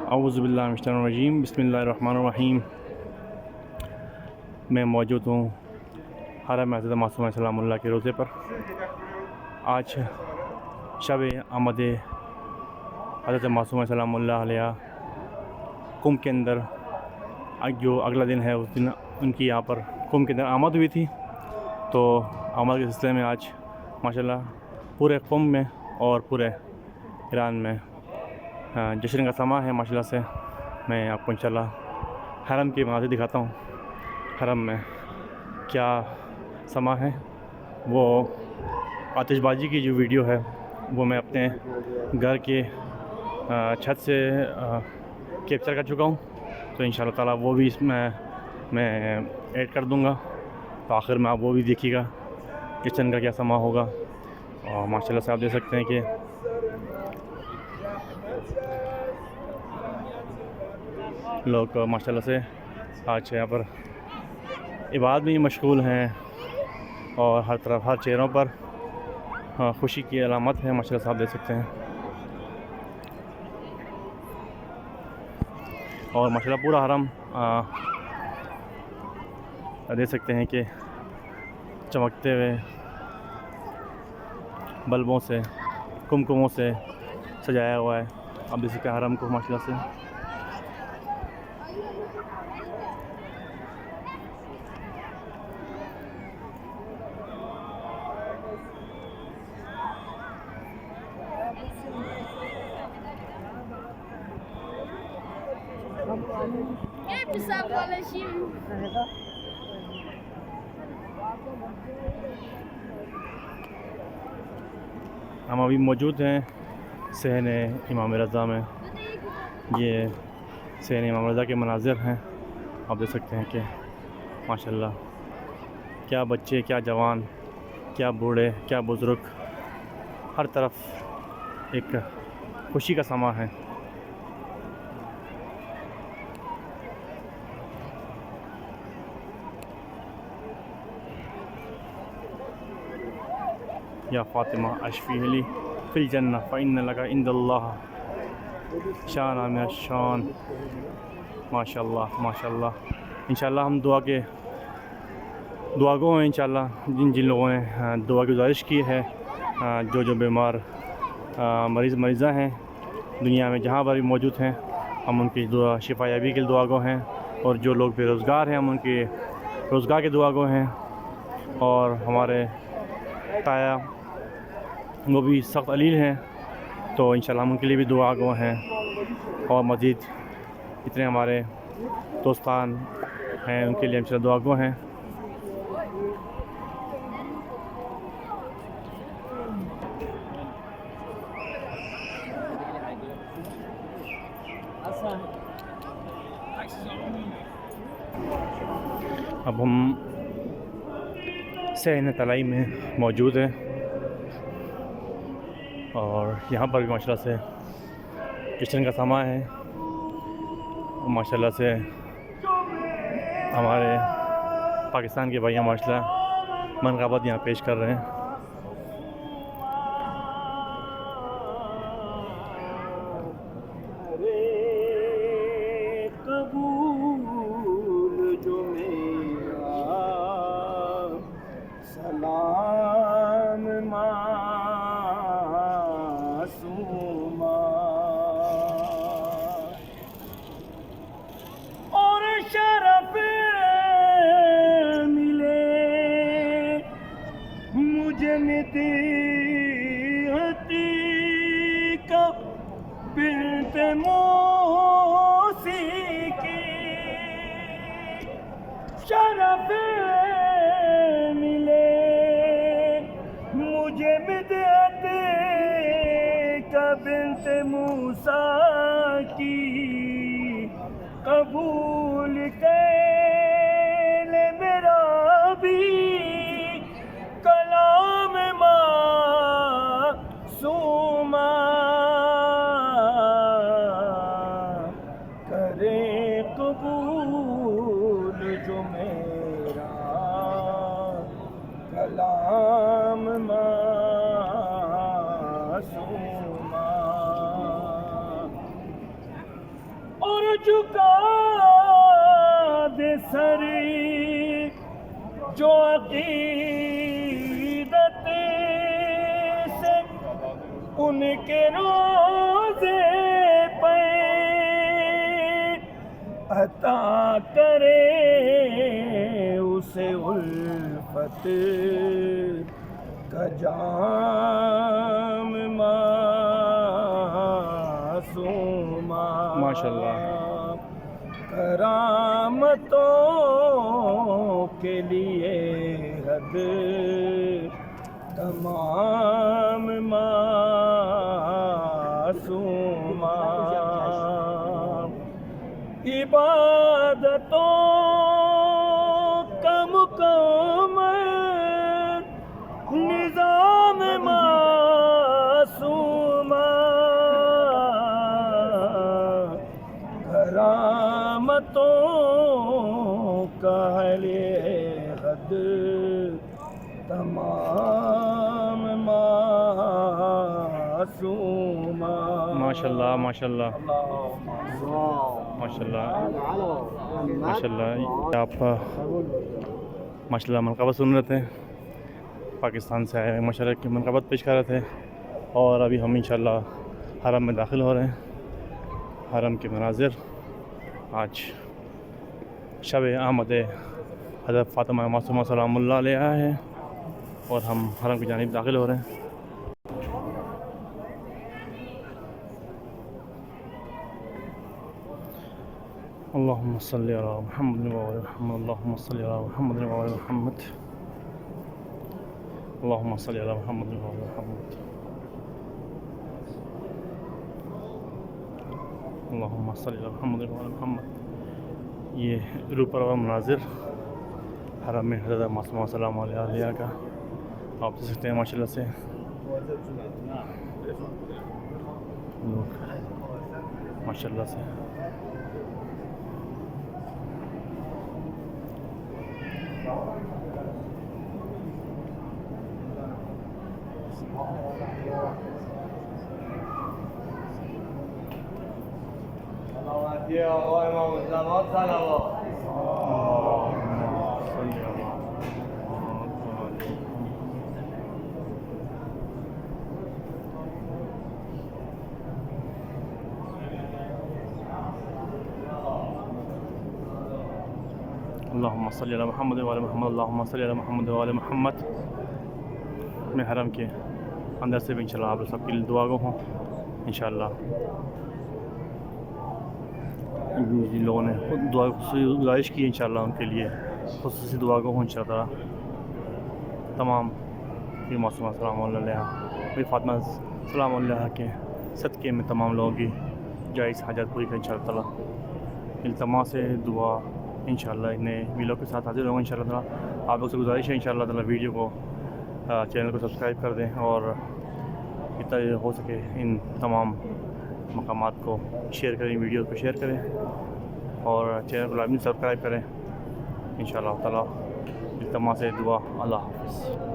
औज़ुबिल्लाहि मिनश्शैतानिर्रजीम बिस्मिल्लाहिर्रहमानिर्रहीम। मैं मौजूद हूँ हरम हज़रत मासूमा सलामुल्लाह के रोज़े पर। आज शब आमद हज़रत मासूमा सलामुल्लाह अलैहा कुंभ के अंदर जो अगला दिन है उस दिन उनकी यहाँ पर कुंभ के अंदर आमद हुई थी। तो आमद के सिलसिले में आज माशाल्लाह पूरे कुंभ में और पूरे ईरान में जश्न का समा है। माशाल्लाह से मैं आपको इंशाल्लाह हरम के मनाज़िर दिखाता हूँ। हरम में क्या समा है, वो आतिशबाजी की जो वीडियो है वो मैं अपने घर के छत से कैप्चर कर चुका हूँ। तो इंशाल्लाह ताला वो भी इसमें मैं ऐड कर दूँगा। तो आखिर में आप वो भी देखिएगा किचन का क्या समा होगा। और माशाल्लाह से आप देख सकते हैं कि लोग माशाल्लाह से आज यहाँ पर इबादत में मशगूल हैं और हर तरफ हर चेहरों पर खुशी की अलामत है। माशाल्लाह से आप देख सकते हैं और माशाल्लाह पूरा हरम देख सकते हैं कि चमकते हुए बल्बों से कुमकुमों से सजाया हुआ है। आप देख सकते हैं हरम को माशाल्लाह से। हम अभी मौजूद हैं सहन इमाम रज़ा में। ये सहन इमाम रज़ा के मनाज़िर हैं। आप देख सकते हैं कि माशाल्लाह क्या बच्चे, क्या जवान, क्या बूढ़े, क्या बुज़ुर्ग, हर तरफ एक खुशी का समा है। या फ़ातिमा अशफ़ी फ़िल जन्नह फ़इन्न लका इंदल्लाह शान आमिर शान। माशाल्लाह माशाल्लाह। इंशाल्लाह हम दुआ गो हैं। इंशाल्लाह जिन जिन लोगों ने दुआ की गुजारिश की है, जो बीमार मरीज़ा हैं दुनिया में जहाँ पर भी मौजूद हैं, हम उनकी दुआ शिफा याबी के लिए दुआ गो हैं। और जो लोग बेरोज़गार हैं हम उनके रोज़गार के दुआ गो हैं। और हमारे ताया वो भी सख्त अलील हैं, तो इंशाल्लाह हम उनके लिए भी दुआ गो हैं। और मज़ीद इतने हमारे दोस्तान हैं उनके लिए इंशाल्लाह दुआ गो हैं। अब हम सहन तलाई में मौजूद हैं और यहाँ पर भी माशाल्लाह से जश्न का समा है। और माशाल्लाह से हमारे पाकिस्तान के भाई माशाल्लाह मनक़ाबत यहाँ पेश कर रहे हैं। शरफ़ मिले मुझे बिदअत का बिन्त मूसा की, कबूल कर ले मेरा भी कलाम मासूमा, करे कबूल जो मेरा कलाम मासूमा। झुका दे सरी जो अकीदत से उनके रोज़े पे अता करे उसे उल्फत का जाम मासूमा। माशाल्लाह। करामतों के लिए हद तमाम मासूमा। इबादतों का मुकम्मल निज़ाम मासूमा। करामतों का ले हद तमाम मासूमा। माशाल्लाह माशाल्लाह माशाल्लाह माशाल्लाह। आप माशाल्लाह मनक़बत सुन रहे थे, पाकिस्तान से आए माशाल्लाह की मनक़बत पेश कर रहे थे। और अभी हम इंशाल्लाह हरम में दाखिल हो रहे हैं। हरम के मनाज़िर आज शब आमद हज़रत फ़ातिमा मासूमा सलामुल्लाह अलैहा है और हम हरम की जानिब दाखिल हो रहे हैं। अल्लाहुम्मा सल्ली अला मुहम्मद व अला मुहम्मद। अल्लाहुम्मा सल्ली अला मुहम्मद व अला मुहम्मद। अल्लाहुम्मा सल्ली अला मुहम्मद व अला मुहम्मद। अल्लाहुम्मा सल्ली अला मुहम्मद व अला मुहम्मद। ये रूपर व मनाज़िर हरम में हज़रत मासूमा सलाम अलैहा का आप देख सकते हैं माशाल्लाह से। माशाल्लाह से अल्लाहुम्मा सल्ली अला मुहम्मद व अला मुहम्मद। अल्लाहुम्मा सल्ली अला मुहम्मद व अला मुहम्मद। मैं हरम के अंदर से भी इंशाल्लाह आप सबके लिए दुआ गो हूँ इंशाल्लाह। जिन लोगों ने खुद दुआ गुजारिश की इंशाल्लाह उनके लिए खुसूसी दुआ गो हूँ इंशाल्लाह। तमाम ये मासूमा सलामुल्लाह अलैहा मेरी फ़ातिमा सलामुल्लाह के सदक़े में तमाम लोगों की जायज़ हाजत पूरी कर इंशाल्लाह ताला। इल्तमा से दुआ इंशाल्लाह इन्हें वीडियो के साथ हाजिर होंगे इंशाल्लाह ताला। आप लोग से गुजारिश है इंशाल्लाह ताला वीडियो को चैनल को सब्सक्राइब कर दें और जितना हो सके इन तमाम मकामात को शेयर करें, वीडियो को शेयर करें और चैनल को लाजमी सब्सक्राइब करें इंशाल्लाह ताला। इल्तमा से दुआ। अल्लाह हाफ़िज़।